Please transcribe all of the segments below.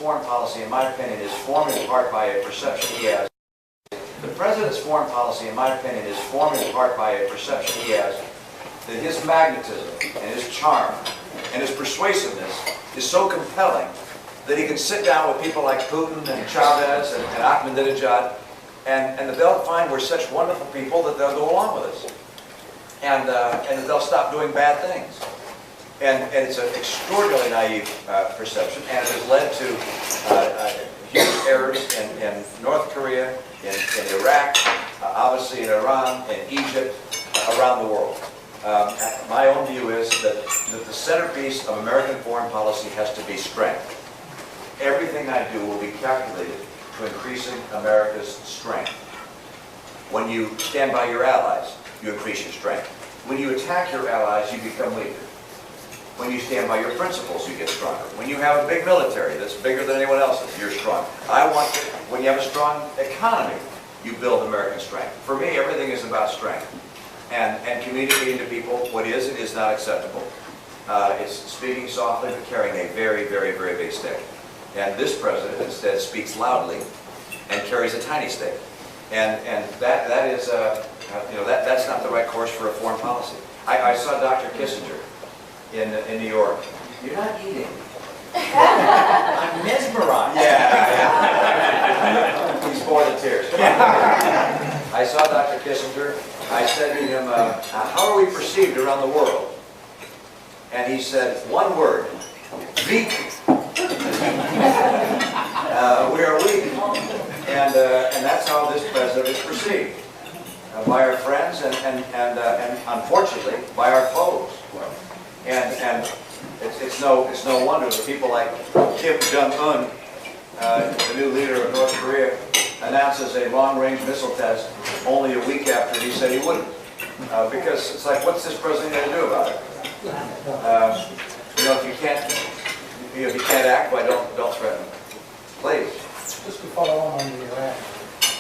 foreign policy, in my opinion, is formed in part by a perception he has. The president's foreign policy, in my opinion, is formed in part by a perception he has that his magnetism and his charm and his persuasiveness is so compelling that he can sit down with people like Putin and Chavez and Ahmadinejad, and they'll find we're such wonderful people that they'll go along with us, and that they'll stop doing bad things. And it's an extraordinarily naive perception, and it has led to huge errors in North Korea, in Iraq, obviously in Iran, in Egypt, around the world. My own view is that the centerpiece of American foreign policy has to be strength. Everything I do will be calculated to increasing America's strength. When you stand by your allies, you increase your strength. When you attack your allies, you become weaker. When you stand by your principles, you get stronger. When you have a big military that's bigger than anyone else's, you're strong. When you have a strong economy, you build American strength. For me, everything is about strength. And communicating to people what is and is not acceptable. It's speaking softly but carrying a very, very, very big stick. And this president instead speaks loudly and carries a tiny stick. And that is, that's not the right course for a foreign policy. I saw Dr. Kissinger in New York. You're not eating. I'm mesmerized. Yeah. He's more than tears. Come on. I saw Dr. Kissinger. I said to him, how are we perceived around the world? And he said, one word, weak. We are weak. And that's how this president is perceived. By our friends and unfortunately, by our foes. And it's no wonder that people like Kim Jong-un, the new leader of North Korea, announces a long-range missile test only a week after he said he wouldn't. Because it's like, what's this president going to do about it? If you can't act, why don't threaten? Please. Just to follow on the Iraq.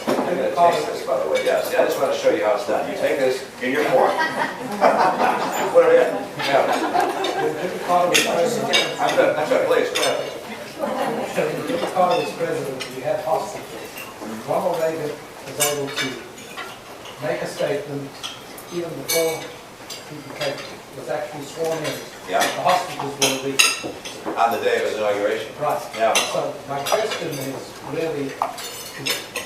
I'm going to taste this, by the way. Yes. Yeah, I just want to show you how it's done. You take this in your fork. You put it in. Yeah. I'm good. Please, go ahead. When Jimmy Carter was president, we had hostages. Ronald Reagan was able to make a statement even before he was actually sworn in. Yeah. The hostages were released. On the day of his inauguration. Right. Yeah. So my question is really,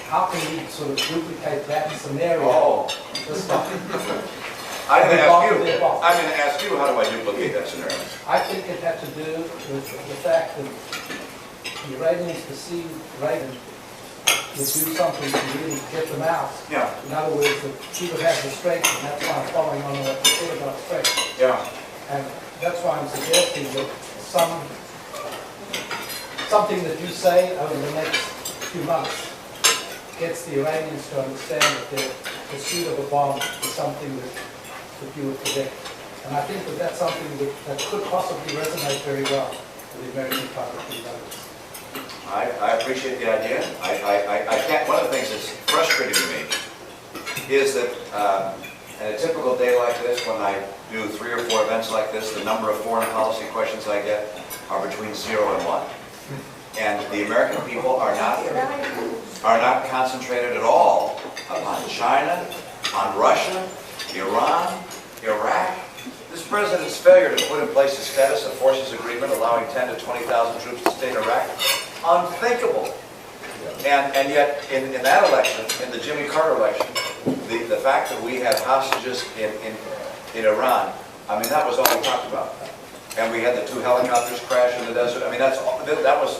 how can we sort of duplicate that scenario this time? I'm going to ask you, how do I duplicate that scenario? I think it had to do with the fact that the Iranians perceived Reagan would do something to really get them out. Yeah. In other words, that he would have the strength, and that's why I'm following on what you said about strength. Yeah. And that's why I'm suggesting that something that you say over the next few months gets the Iranians to understand that their pursuit of a bomb is something that you would predict. And I think that that's something that could possibly resonate very well with the American public and others. I appreciate the idea. I can't. One of the things that's frustrating to me is that in a typical day like this, when I do 3 or 4 events like this, the number of foreign policy questions I get are between 0 and 1. And the American people are not concentrated at all upon China, on Russia, Iran, Iraq. This president's failure to put in place a status of forces agreement allowing 10,000 to 20,000 troops to stay in Iraq, unthinkable. And yet, in that election, in the Jimmy Carter election, the fact that we had hostages in Iran, I mean, that was all we talked about. And we had the 2 helicopters crash in the desert. I mean, that was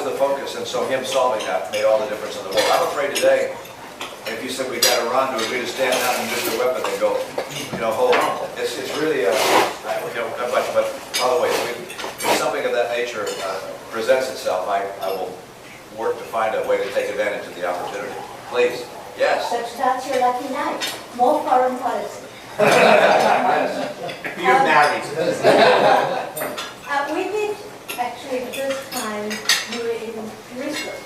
the focus. And so him solving that made all the difference in the world. I'm afraid today, if you said we got Iran to agree to stand down and use their weapon, they go, hold on. It's really, but by the way, if something of that nature presents itself, I will work to find a way to take advantage of the opportunity. Please. Yes. But that's your lucky night. More foreign policy. Yes. You're married. We did actually the first time you were in Jerusalem,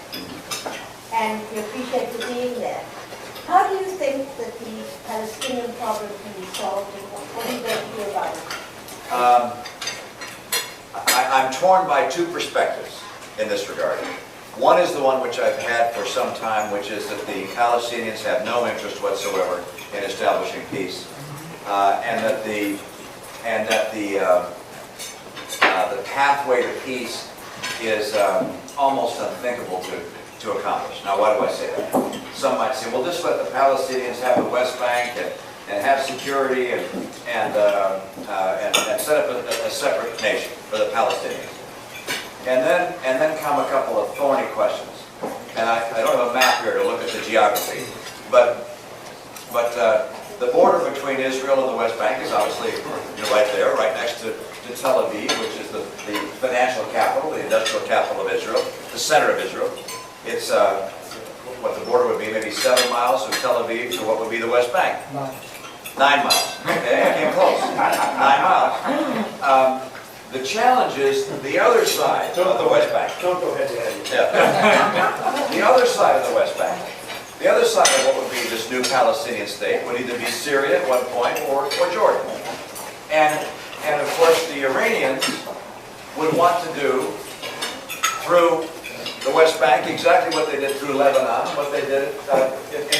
and we appreciate you being there. How do you think that the Palestinian problem can be solved, and what are you going to do about it? I'm torn by 2 perspectives. in this regard. One is the one which I've had for some time, which is that the Palestinians have no interest whatsoever in establishing peace, and that the pathway to peace is almost unthinkable to accomplish. Now, why do I say that? Some might say, well, just let the Palestinians have the West Bank and have security and set up a separate nation for the Palestinians. And then come a couple of thorny questions. And I don't have a map here to look at the geography, but the border between Israel and the West Bank is obviously right there, right next to Tel Aviv, which is the financial capital, the industrial capital of Israel, the center of Israel. It's what the border would be, maybe 7 miles from Tel Aviv to what would be the West Bank. 9 miles. Okay, I came close. 9 miles. The challenge is the other side of the West Bank. Don't go head to head. Yeah. The other side of the West Bank. The other side of what would be this new Palestinian state would either be Syria at one point or Jordan. And of course the Iranians would want to do through the West Bank exactly what they did through Lebanon, what they did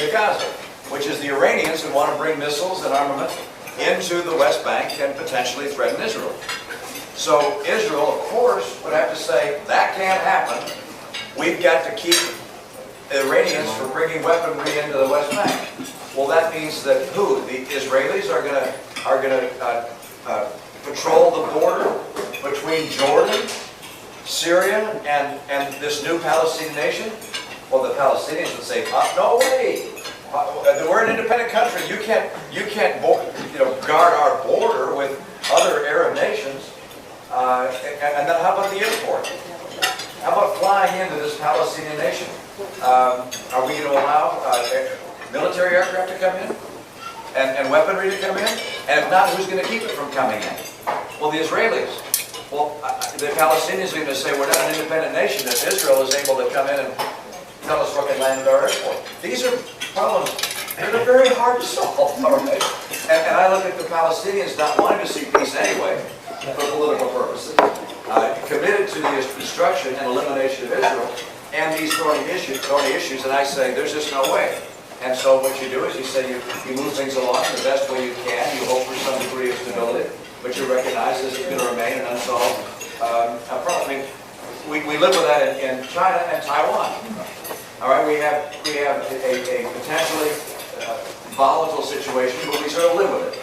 in Gaza, which is the Iranians would want to bring missiles and armament into the West Bank and potentially threaten Israel. So Israel, of course, would have to say, that can't happen. We've got to keep the Iranians from bringing weaponry into the West Bank. Well, that means that who? The Israelis are going to patrol the border between Jordan, Syria, and this new Palestinian nation? Well, the Palestinians would say, no way. We're an independent country. You can't guard our border with other Arab nations. And then how about the import? How about flying into this Palestinian nation? Are we going to allow military aircraft to come in? And weaponry to come in? And if not, who's going to keep it from coming in? Well, the Israelis. Well, the Palestinians are going to say, we're not an independent nation if Israel is able to come in and tell us what can land at our airport. These are problems that are very hard to solve, all right? And I look at the Palestinians not wanting to see peace anyway, for political purposes, committed to the destruction and elimination of Israel, and these thorny issues, and I say, there's just no way. And so what you do is you say you move things along in the best way you can, you hope for some degree of stability, but you recognize this is going to remain an unsolved problem. I mean, we live with that in China and Taiwan. All right, we have a potentially volatile situation, but we sort of live with it.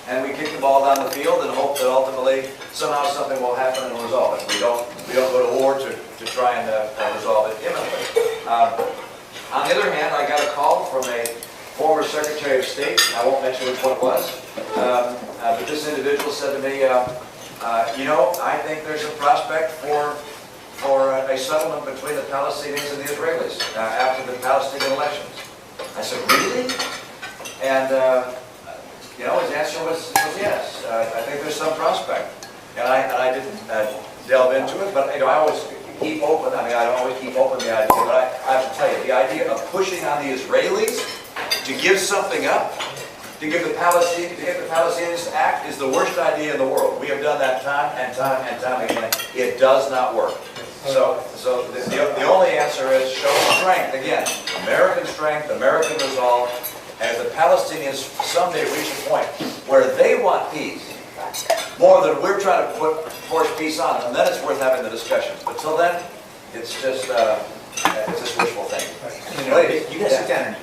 And we kick the ball down the field and hope that ultimately somehow something will happen and resolve it. We don't go to war to try and resolve it imminently. On the other hand, I got a call from a former Secretary of State. I won't mention which one it was, but this individual said to me, I think there's a prospect for a settlement between the Palestinians and the Israelis after the Palestinian elections. I said, really? And his answer was yes. I think there's some prospect, and I didn't delve into it. But I always keep open. I don't always keep open the idea. But I have to tell you, the idea of pushing on the Israelis to give something up, to get the Palestinians to act, is the worst idea in the world. We have done that time and time and time again. It does not work. So the only answer is show strength. Again, American strength, American resolve. And if the Palestinians someday reach a point where they want peace, more than we're trying to force peace on them, then it's worth having the discussions. But till then, it's just wishful thinking. Please, You guys sit down and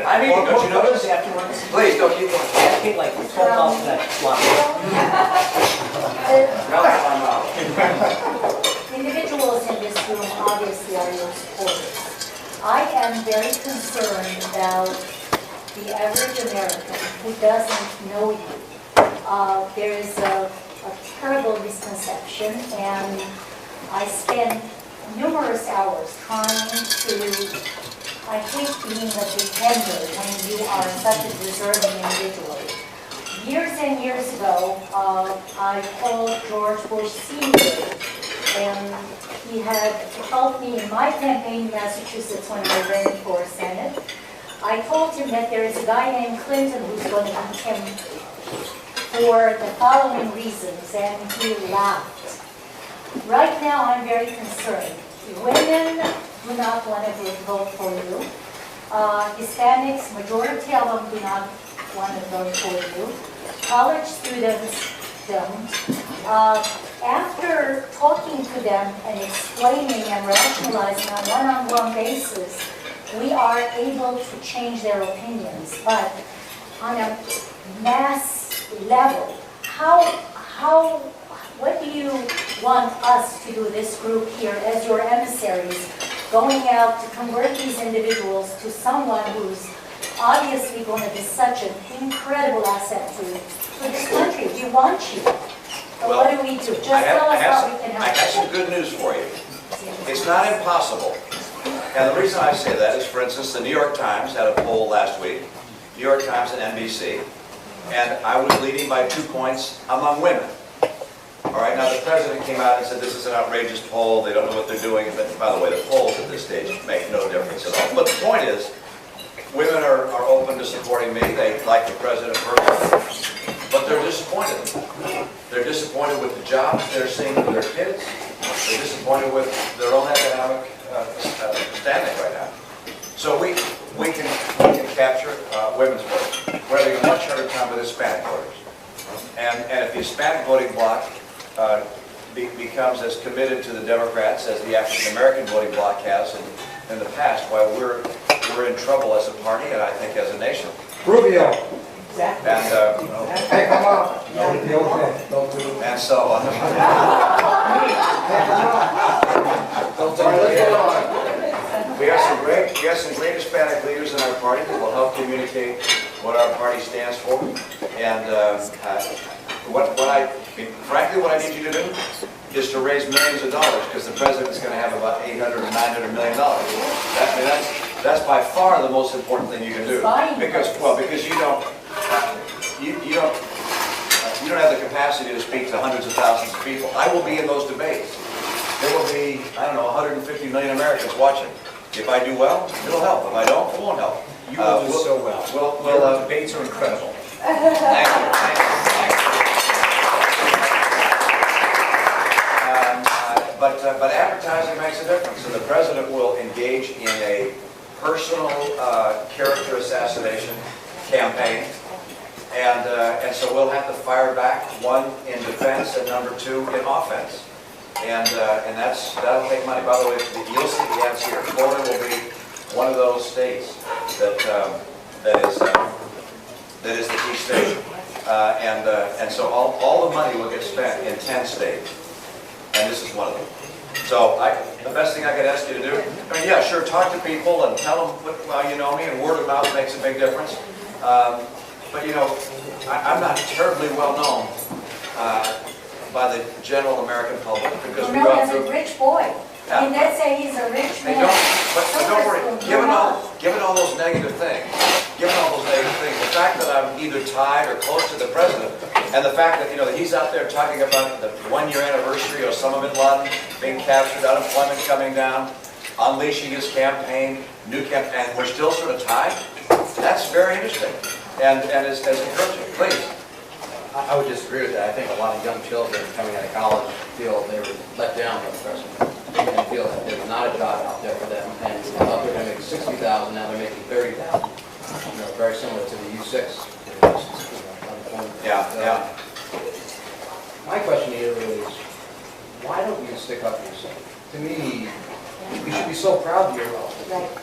I mean, don't you know this? afterwards? Please, don't keep going. I think like 12 off of that slot. Individuals in this room obviously are your supporters. I am very concerned about the average American who doesn't know you. There is a terrible misconception, and I spend numerous hours trying to, I hate being a defender when you are such a deserving individual. Years and years ago, I called George Bush Sr., and he had helped me in my campaign in Massachusetts when I ran for Senate. I told him that there is a guy named Clinton who's going to beat him for the following reasons, and he laughed. Right now, I'm very concerned. women do not want to vote for you. Hispanics, majority of them do not want to vote for you. College students don't. After talking to them and explaining and rationalizing on a one-on-one basis, we are able to change their opinions. But on a mass level, what do you want us to do, this group here, as your emissaries, going out to convert these individuals to someone who's obviously going to be such an incredible asset to this country? We want you. But Well, what do we do? Just tell us how we can help. I have some good news for you. It's not impossible. And the reason I say that is, for instance, the New York Times had a poll last week, New York Times and NBC, and I was leading by 2 points among women. All right, now the president came out and said this is an outrageous poll, they don't know what they're doing, but by the way, the polls at this stage make no difference at all. But the point is, women are open to supporting me, they like the president personally, but they're disappointed. They're disappointed with the jobs they're seeing for their kids, they're disappointed with their own economic standing right now. So we can capture women's vote. We're having a much harder time with Hispanic voters. And if the Hispanic voting bloc becomes as committed to the Democrats as the African American voting bloc has in the past, why we're in trouble as a party and I think as a nation. Rubio. Exactly. And Hey, come on. and so we have some great Hispanic leaders in our party that will help communicate what our party stands for. And frankly, what I need you to do is to raise millions of dollars, because the president's going to have about $800 or $900 million. That's by far the most important thing you can do. Because you don't have the capacity to speak to hundreds of thousands of people. I will be in those debates. There will be, I don't know, 150 million Americans watching. If I do well, it'll help. If I don't, it won't help. You will do so well. Your debates are incredible. Thank you. Thank you. But advertising makes a difference, and the president will engage in a personal character assassination campaign, and so we'll have to fire back, one, in defense, and number two, in offense. And that'll take money. By the way, you'll see the ads here. Florida will be one of those states that is the key state, and so all the money will get spent in 10 states, and this is one of them. So the best thing I could ask you to do, I mean, yeah, sure, talk to people and tell them well, you know me, and word of mouth makes a big difference. But you know, I'm not terribly well known by the general American public because we Known go as a through. rich boy. I mean, let's say he's a rich Hey, man. but don't worry, given all those negative things, the fact that I'm either tied or close to the president, and the fact that, you know, that he's out there talking about the 1-year anniversary of Osama bin Laden being captured, unemployment coming down, unleashing his campaign, and we're still sort of tied, that's very interesting, and is encouraging. Please. I would disagree with that. I think a lot of young children coming out of college feel they were let down by the president. And feel that there's not a job out there for them. And I thought they were going to make $60,000, now they're making $30,000. You know, very similar to the U6. Yeah. My question to you is, why don't you stick up for yourself? To me, you should be so proud of your role.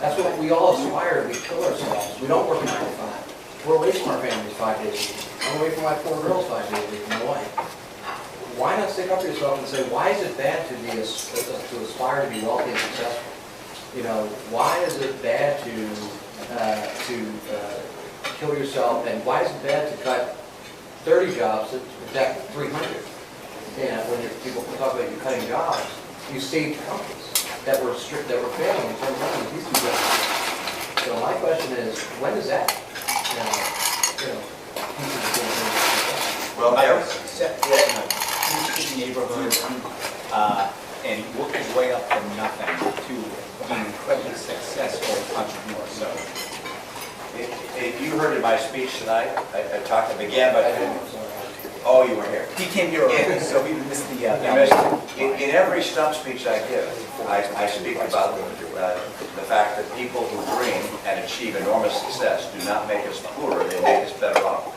That's what we all aspire to. We kill ourselves. We don't work a 9 to 5. We're away from our families 5 days a week. I'm away from my 4 girls 5 days a week, my wife. Why not stick up for yourself and say, why is it bad to aspire to be wealthy and successful? You know, why is it bad to kill yourself, and why is it bad to cut 30 jobs to protect 300? And when people talk about you cutting jobs, you saved companies that were failing in terms of these 2 jobs. So my question is, when is that? Well, Mayor. Huge neighborhood, and worked his way up from nothing to being an incredibly successful entrepreneur. So, If you heard in my speech tonight, I talked, I began by, Oh, you weren't here. He came here early, so we missed the, You missed it. In every stump speech I give, I speak about the fact that people who dream and achieve enormous success do not make us poorer, they make us better off.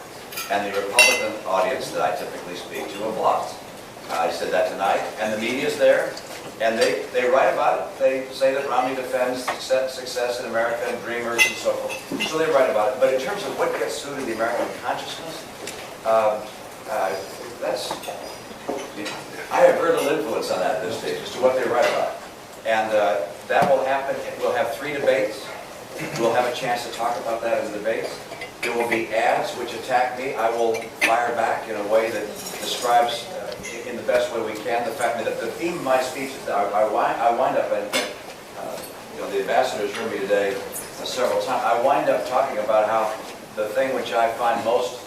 And the Republican audience that I typically speak to are blocked. I said that tonight, and the media's there, and they write about it. They say that Romney defends success in America and dreamers and so forth. So they write about it. But in terms of what gets through to the American consciousness, I have very little influence on that at this stage as to what they write about. And that will happen. We'll have 3 debates. We'll have a chance to talk about that in the debates. There will be ads which attack me. I will fire back in a way that describes in the best way we can the fact that the theme of my speech is that I wind up, and the ambassadors heard me today several times, I wind up talking about how the thing which I find most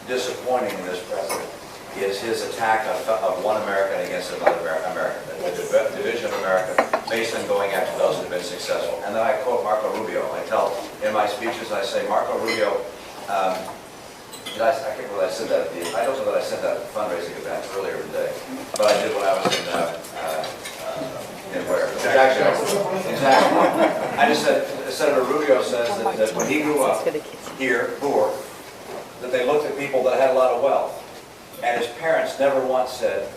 disappointing in this president is his attack of one American against another American, the division of America based on going after those that have been successful. And then I quote Marco Rubio. I tell, in my speeches, I say, Marco Rubio, I can't remember that I said that I don't know that I said that at the fundraising event earlier today, but I did when I was in where? Exactly. I just said, Senator Rubio says that when he grew up here, poor, that they looked at people that had a lot of wealth. And his parents never once said,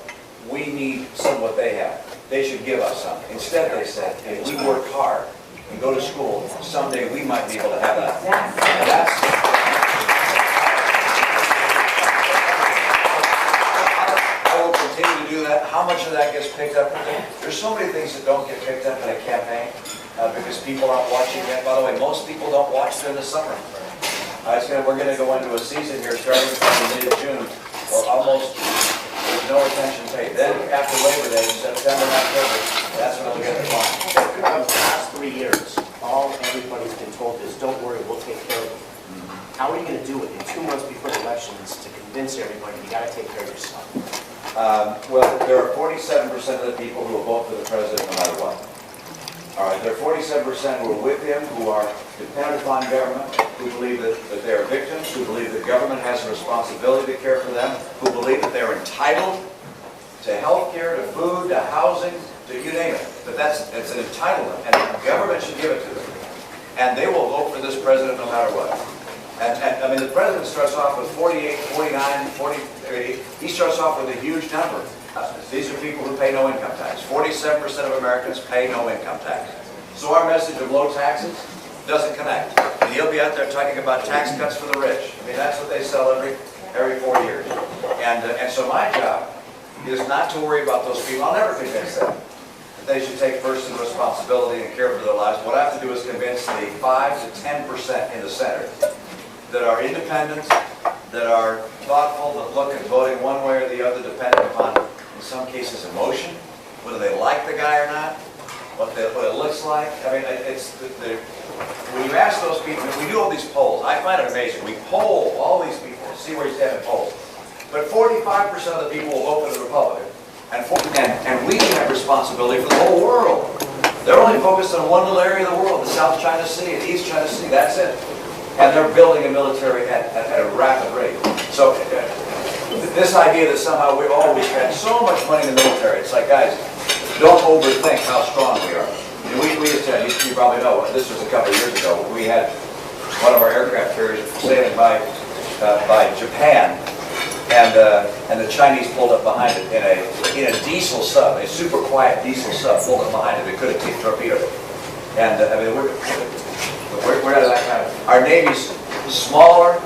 we need some of what they have. They should give us some. Instead, they said, if we work hard and go to school, someday we might be able to have that. And I will continue to do that. How much of that gets picked up? There's so many things that don't get picked up in a campaign because people aren't watching yet. By the way, most people don't watch during the summer. We're going to go into a season here starting from mid-June. Or almost, there's no attention paid. Then after Labor Day, in September and October, that's when we'll get the fine. For the past 3 years, all everybody's been told is, don't worry, we'll take care of you. How are you going to do it in 2 months before the elections to convince everybody you got to take care of yourself? Well, there are 47% of the people who will vote for the president no matter what. All right, there are 47% who are with him, who are dependent upon government, who believe that they are victims, who believe that government has a responsibility to care for them, who believe that they're entitled to health care, to food, to housing, to you name it. But it's an entitlement, and the government should give it to them. And they will vote for this president no matter what. And I mean, the president starts off with 48, 49, 40, he starts off with a huge number. These are people who pay no income tax. 47% of Americans pay no income tax. So our message of low taxes doesn't connect. And he'll be out there talking about tax cuts for the rich. I mean, that's what they sell every 4 years. And so my job is not to worry about those people. I'll never convince them that they should take personal responsibility and care for their lives. What I have to do is convince the 5 to 10% in the Senate that are independent, that are thoughtful, that look at voting one way or the other depending upon, in some cases, emotion, whether they like the guy or not, what it looks like. I mean, when you ask those people, we do all these polls. I find it amazing. We poll all these people to see where you stand in polls. But 45% of the people will vote for the Republican. And we have responsibility for the whole world. They're only focused on one little area of the world, the South China Sea and East China Sea. That's it. And they're building a military at a rapid rate. So this idea that somehow we always spend so much money in the military, it's like, guys, don't overthink how strong we are. We used to, you probably know, this was a couple of years ago, we had one of our aircraft carriers sailing by Japan, and the Chinese pulled up behind it in a diesel sub, a super quiet diesel sub, pulled up behind it. They could have torpedoed it. And I mean, we're at that kind of. Our Navy's smaller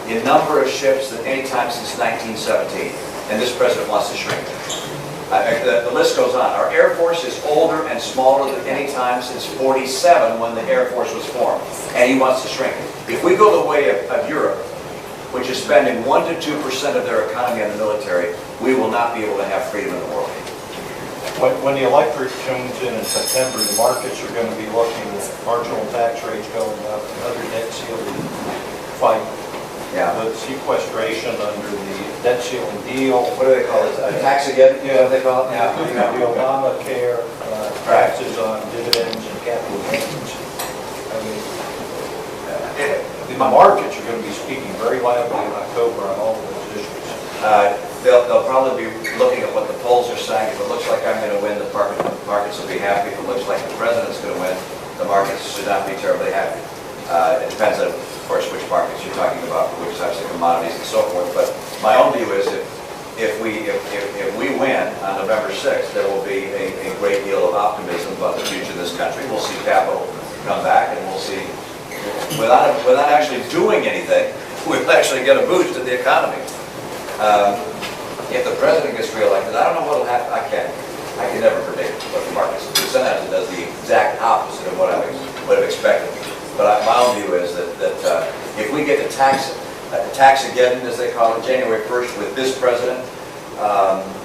in number of ships than any time since 1917, and this president wants to shrink it. The list goes on. Our Air Force is older and smaller than any time since 47 when the Air Force was formed, and he wants to shrink it. If we go the way of Europe, which is spending 1 to 2% of their economy on the military, we will not be able to have freedom in the world. When the electric comes in September, the markets are going to be looking at marginal tax rates going up, another debt ceiling fight. Yeah. The sequestration under the debt ceiling deal. What do they call it? Tax again? Yeah. What do they call it? Yeah. The Obamacare, taxes on dividends and capital gains. I mean, the markets are going to be speaking very loudly in October on all of those issues. they'll probably be looking at what the polls are saying. If it looks like I'm going to win, the markets will be happy. If it looks like the president's going to win, the markets should not be terribly happy. It depends on, of course, which markets you're talking about, which types of commodities and so forth. But my own view is if we win on November 6th, there will be a great deal of optimism about the future of this country. We'll see capital come back, and we'll see, without actually doing anything, we'll actually get a boost to the economy. If the president gets reelected, I don't know what will happen. I can never predict what the markets will do. Sometimes it does the exact opposite of what I would have expected. But my own view is that if we get the tax again, as they call it, January 1st with this president,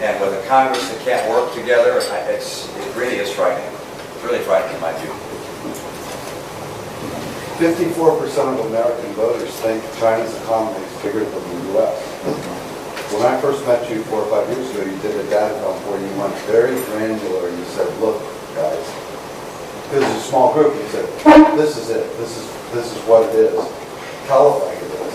and with a Congress that can't work together, it really is frightening. It's really frightening in my view. 54% of American voters think China's economy is bigger than the U.S. When I first met you 4 or 5 years ago, you did a data dump where you went very granular and you said, look, guys, this is a small group. You said, this is it. This is what it is. Tell it like it is.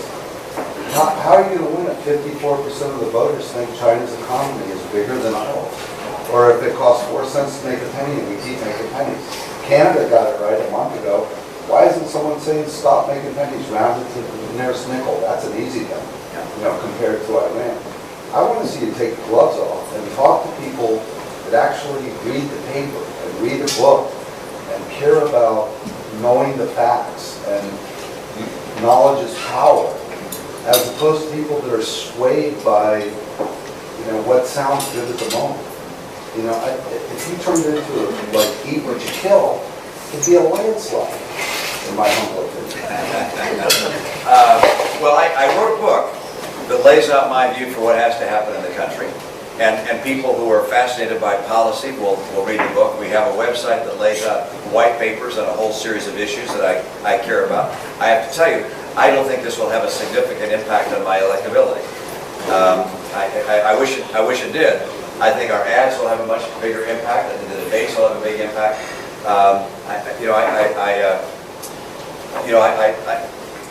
How are you going to win if 54% of the voters think China's economy is bigger than ours? Or if it costs 4 cents to make a penny and we keep making pennies. Canada got it right a month ago. Why isn't someone saying stop making pennies, round it to the nearest nickel? That's an easy thing, compared to Iran. I want to see you take the gloves off and talk to people that actually read the paper and read the book and care about knowing the facts, and knowledge is power, as opposed to people that are swayed by, what sounds good at the moment. If you turned into like eat what you kill, it'd be a landslide, in my humble opinion. Well, I wrote a book that lays out my view for what has to happen in the country. And people who are fascinated by policy will read the book. We have a website that lays out white papers on a whole series of issues that I care about. I have to tell you, I don't think this will have a significant impact on my electability. I wish it did. I think our ads will have a much bigger impact. I think the debates will have a big impact.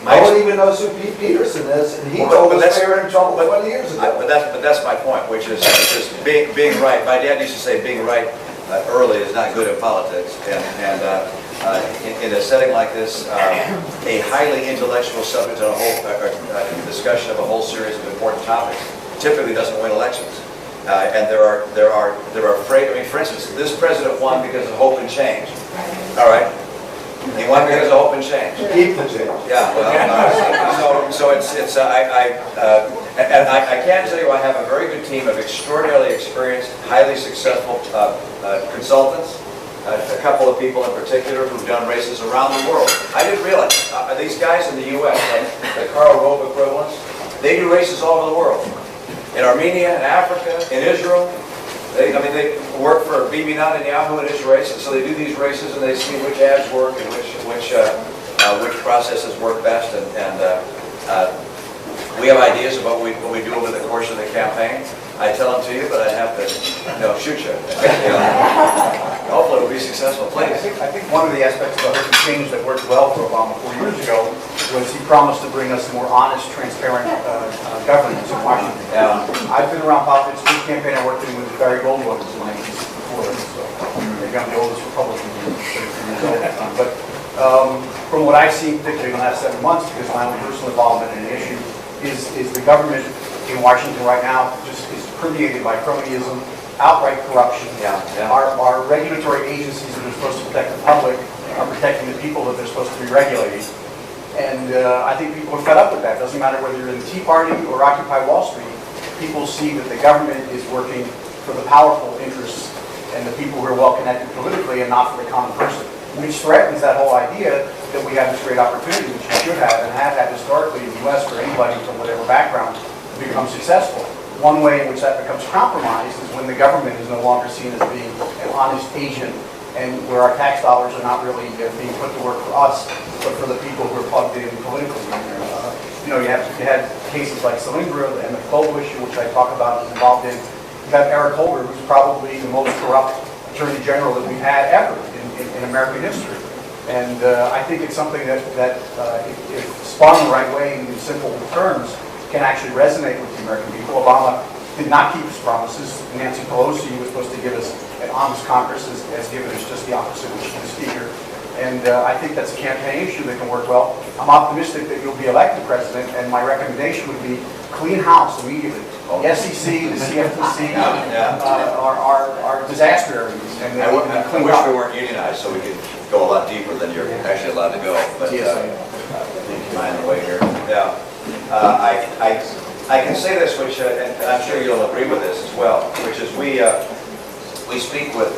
I don't even know who Pete Peterson is, and he told us we were in trouble 20 years ago. But that's my point, which is being right. My dad used to say being right early is not good in politics. And in a setting like this, a highly intellectual subject on a whole discussion of a whole series of important topics typically doesn't win elections. And there are for instance, this president won because of hope and change. All right. He won because of hope and change. Keep the change. Yeah, well, so it's and I can tell you I have a very good team of extraordinarily experienced, highly successful consultants. A couple of people in particular who've done races around the world. I didn't realize these guys in the U.S., like the Karl Rove equivalents, they do races all over the world. In Armenia, in Africa, in Israel. They work for Bibi Netanyahu in his race, and so they do these races and they see which ads work and which processes work best. And we have ideas about what we do over the course of the campaign. I tell them to you, but I have to shoot you. Hopefully, we'll be successful. Please. I think one of the aspects of the change that worked well for Obama 4 years ago was he promised to bring us more honest, transparent governance in Washington. Yeah. I've been around politics. This campaign I worked in with Barry Goldwater in 1964, so maybe I'm the oldest Republican in 33 years old. But from what I've seen, particularly in the last 7 months, because of my own personal involvement in the issue, is the government in Washington right now just is permeated by cronyism, outright corruption. Our regulatory agencies that are supposed to protect the public are protecting the people that they're supposed to be regulating. And I think people are fed up with that. It doesn't matter whether you're in the Tea Party or Occupy Wall Street. People see that the government is working for the powerful interests and the people who are well connected politically and not for the common person, which threatens that whole idea that we have this great opportunity, which we should have and have had historically in the U.S. for anybody from whatever background to become successful. One way in which that becomes compromised is when the government is no longer seen as being an honest agent, and where our tax dollars are not really being put to work for us, but for the people who are plugged in politically. You had cases like Solyndra and the Global issue, which I talk about, is involved in. You have Eric Holder, who's probably the most corrupt attorney general that we've had ever in American history. And I think it's something that if spun the right way in simple terms, can actually resonate with the American people. Obama did not keep his promises. Nancy Pelosi was supposed to give us an honest Congress, has given us just the opposite, which is the Speaker. And I think that's a campaign issue that can work well. I'm optimistic that you'll be elected president, and my recommendation would be clean house immediately. The SEC, the CFTC are disaster areas. And I wish we weren't unionized, so we could go a lot deeper than you're actually allowed to go. But mind the way here. Yeah, I can say this, which and I'm sure you'll agree with this as well, which is we speak with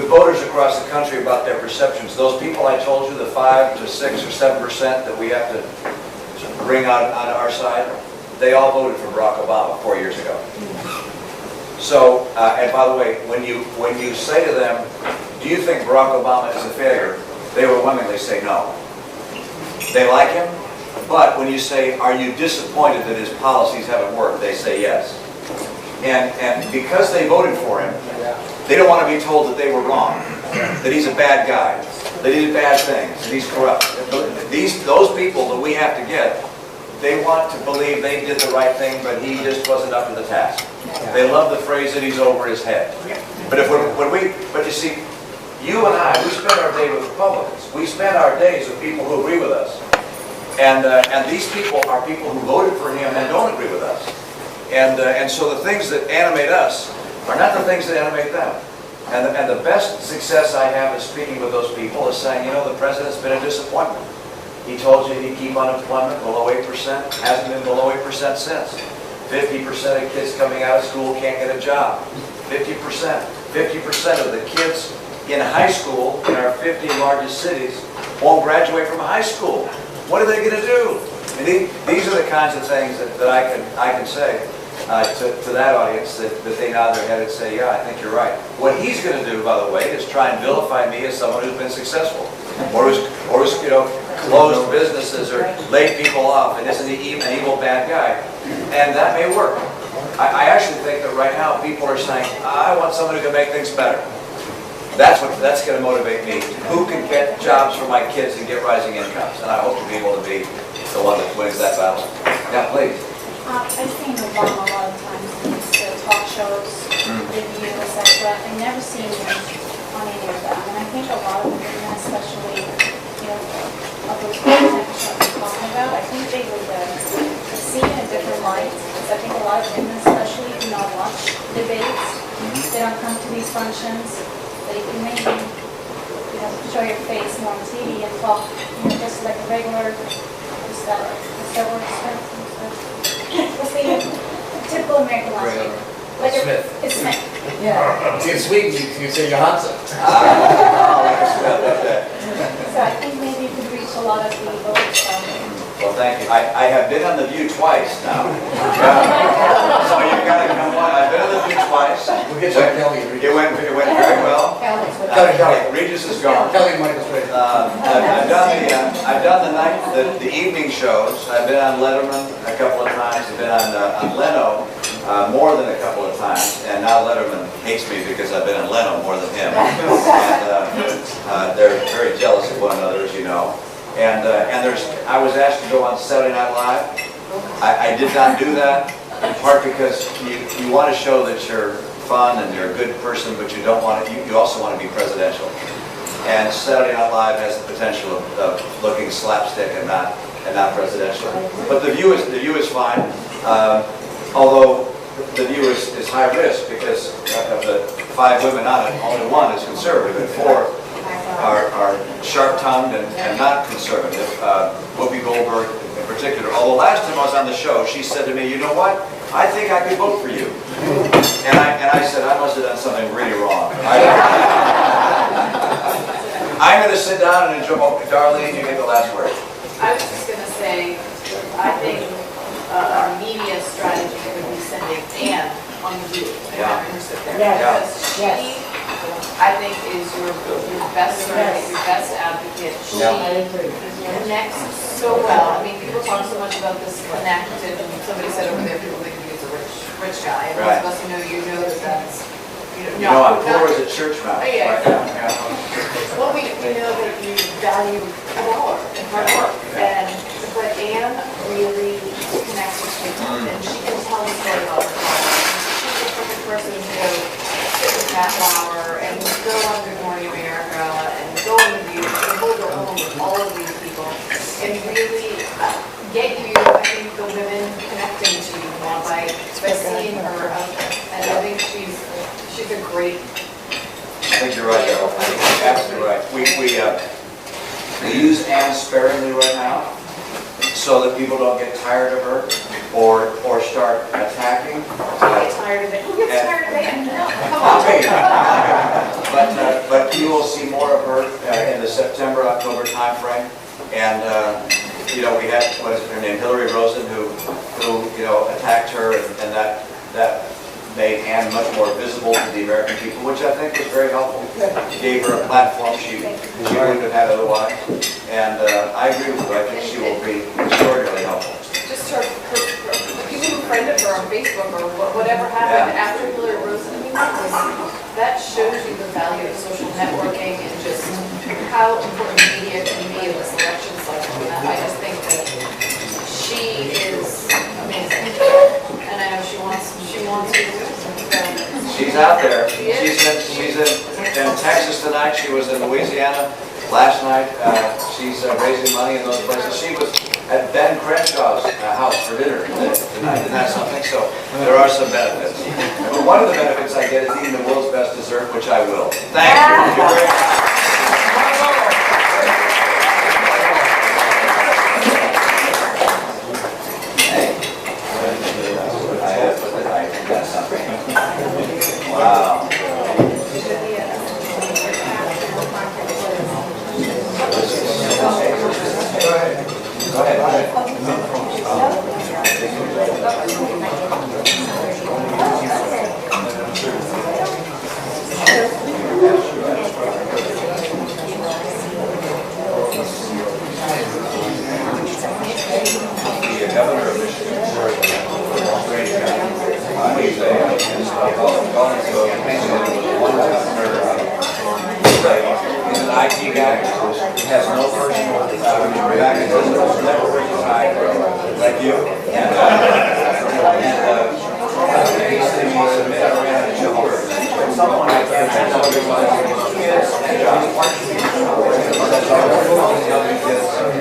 voters across the country about their perceptions. Those people I told you, the 5 to 6 or 7% that we have to bring on our side, they all voted for Barack Obama 4 years ago. So, and by the way, when you say to them, do you think Barack Obama is a failure? They overwhelmingly say no. They like him, but when you say, are you disappointed that his policies haven't worked? They say yes. And because they voted for him, they don't want to be told that they were wrong, that he's a bad guy, that he did bad things, that he's corrupt. Those people that we have to get, they want to believe they did the right thing, but he just wasn't up to the task. They love the phrase that he's over his head. But but you see, you and I, we spend our day with Republicans. We spend our days with people who agree with us. And these people are people who voted for him and don't agree with us. And so the things that animate us are not the things that animate them. And the best success I have is speaking with those people is saying, you know, the president's been a disappointment. He told you he'd keep unemployment below 8%, hasn't been below 8% since. 50% of kids coming out of school can't get a job. 50% of the kids in high school in our 50 largest cities won't graduate from high school. What are they going to do? And these are the kinds of things that I can say to that audience that they nod their head and say, yeah, I think you're right. What he's going to do, by the way, is try and vilify me as someone who's been successful, or who's closed businesses or laid people off and isn't an evil bad guy. And that may work. I actually think that right now people are saying, I want someone who can make things better. That's going to motivate me. Who can get jobs for my kids and get rising incomes? And I hope to be able to be the one that wins that battle. Yeah, please. I've seen Obama a lot of times in these talk shows, reviews, etc. I've never seen him on any of them. And I think a lot of the women, especially, of those women that we're talking about, I think they would see it in a different light. Because I think a lot of women, especially, do not watch debates. They don't come to these functions. They can maybe, show your face more on TV and talk, just like a regular, what's that word? What's the typical American last name? Like Smith. It's Smith. Yeah. It's in Sweden, you say Johansson. So I think maybe you could reach a lot of the voters. Well, thank you. I have been on The View twice now. So you've got to come on. I've been on The View twice. We'll get you Kelly. It went very well. Kelly. Regis is gone. Kelly and Michael Strader. I've done the evening shows. I've been on Letterman a couple of times. I've been on Leno more than a couple of times. And now Letterman hates me because I've been on Leno more than him. And they're very jealous of one another, as you know. And I was asked to go on Saturday Night Live. I did not do that, in part because you want to show that you're fun and you're a good person, but you don't want to. You also want to be presidential. And Saturday Night Live has the potential of looking slapstick and not presidential. But The View is fine. Although The View is high risk because of the 5 women on it, only 1 is conservative and 4 are sharp-tongued and not conservative. Whoopi Goldberg in particular. Although last time I was on the show, she said to me, you know what? I think I could vote for you. And I said, I must have done something really wrong. I'm going to sit down and enjoy. Darlene, you get the last word. I was just going to say, I think our media strategy would be sending Anne on The View. Yeah. Because she, I think, is your best surrogate, your best advocate. She connects so well. I mean, people talk so much about this connected, and somebody said over there, people think he's a rich guy. And those of us who know you know that that's, I'm poor as a church mouse. Oh, yeah. Well, we know that you value dollar and hard work. But Anne really connects with people, and she can tell the story about her father. person to go sit with Matt Lauer and go on Good Morning America and go on The View and hold her own with all of these people and really get you, I think, the women connecting to you more by seeing her out there. And I think she's a great. I think you're right, Daryl. I think you're absolutely right. We use Anne sparingly right now so that people don't get tired of her or start attacking. I get tired of it. Who gets tired of it? No, come on. But you will see more of her in the September-October timeframe. And, we had, what is her name, Hillary Rosen, who attacked her, and that made Anne much more visible to the American people, which I think was very helpful. It gave her a platform she wouldn't have had otherwise. And I agree with you. I think she will be extraordinarily helpful. Just her people who friended her on Facebook or whatever happened after Hillary Rosen, I mean, that shows you the value of social networking and just how important media can be in this election cycle. And I just think that she is amazing. And I know she wants to do it. She's out there. She is. She's in Texas tonight. She was in Louisiana last night. She's raising money in those places. She was at Ben Crenshaw's house for dinner tonight. Isn't that something? So there are some benefits. But one of the benefits I get is eating the world's best dessert, which I will. Thank you. You're very Wow. Go ahead. The governor of Michigan, great guy. He's an IT guy, has no personal background, never worked side like you. He submitted a random children. Someone I can't kids and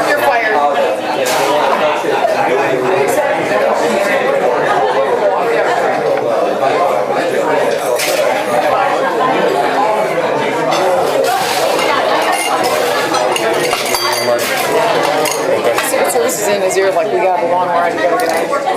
You're fired. Secret Service is in his ear like we got a long ride to go get out.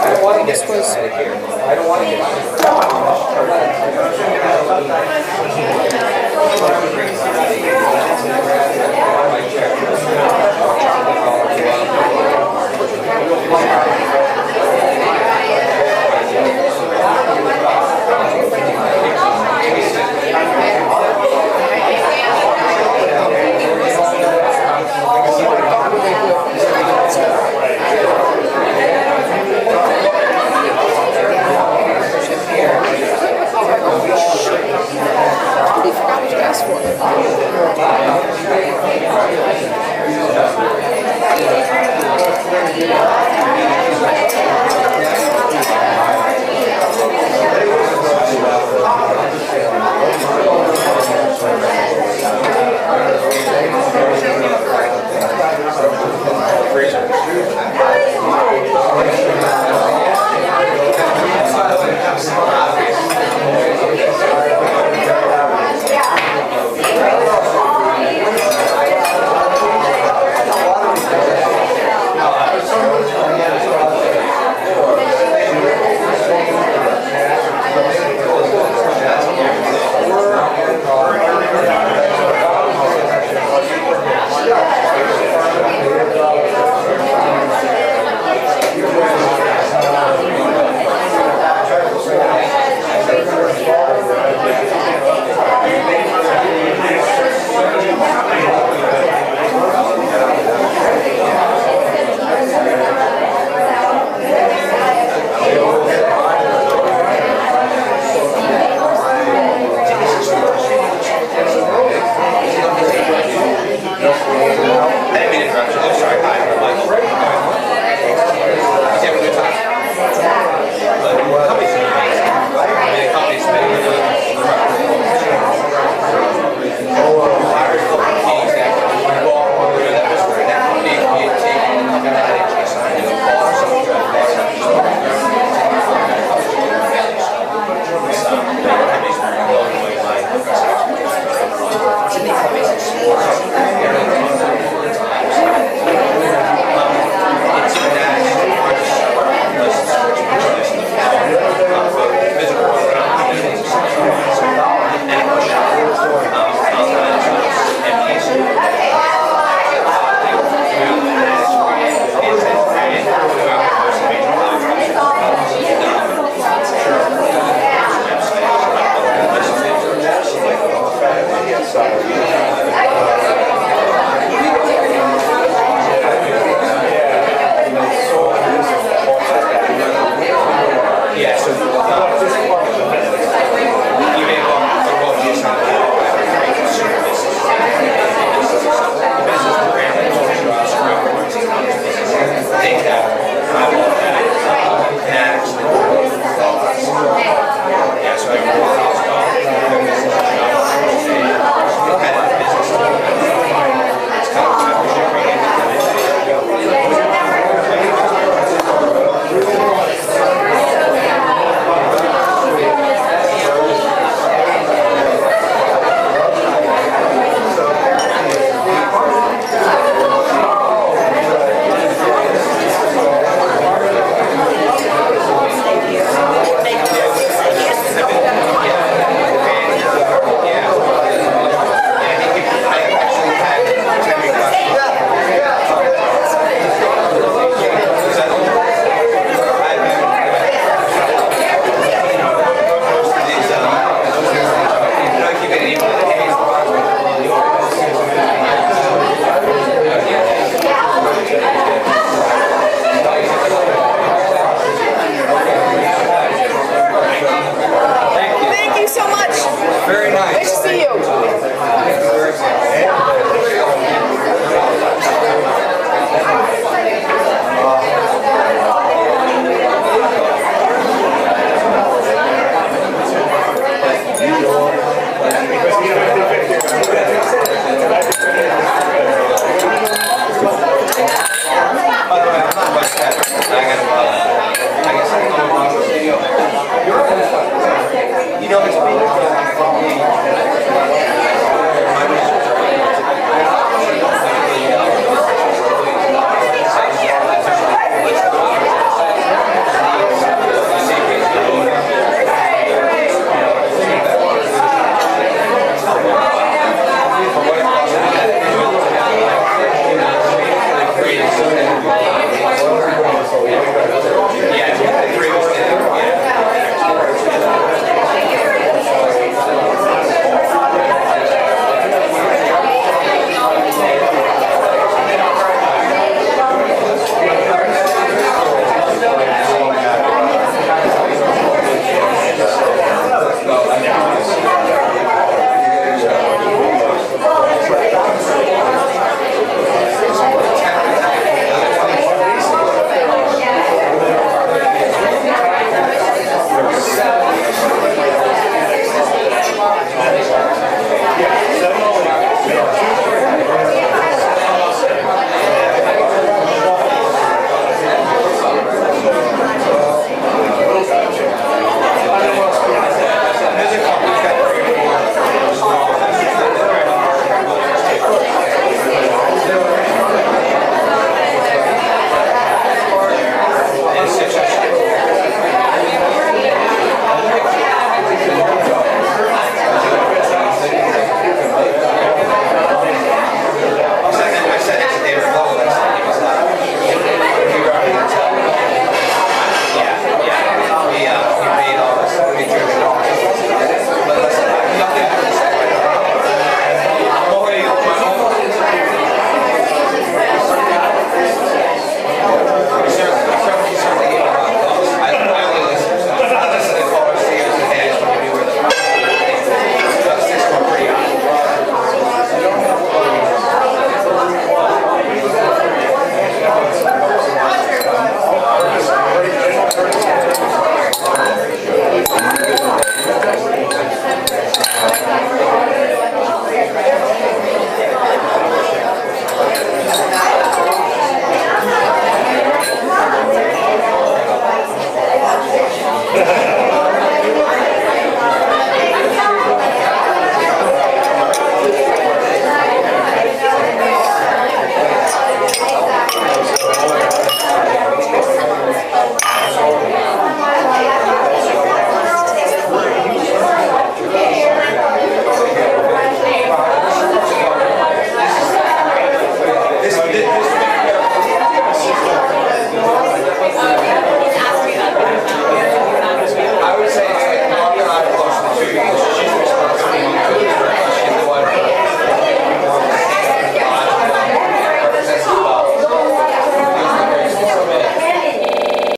I don't want to get Medicare. I don't want to get Medicare.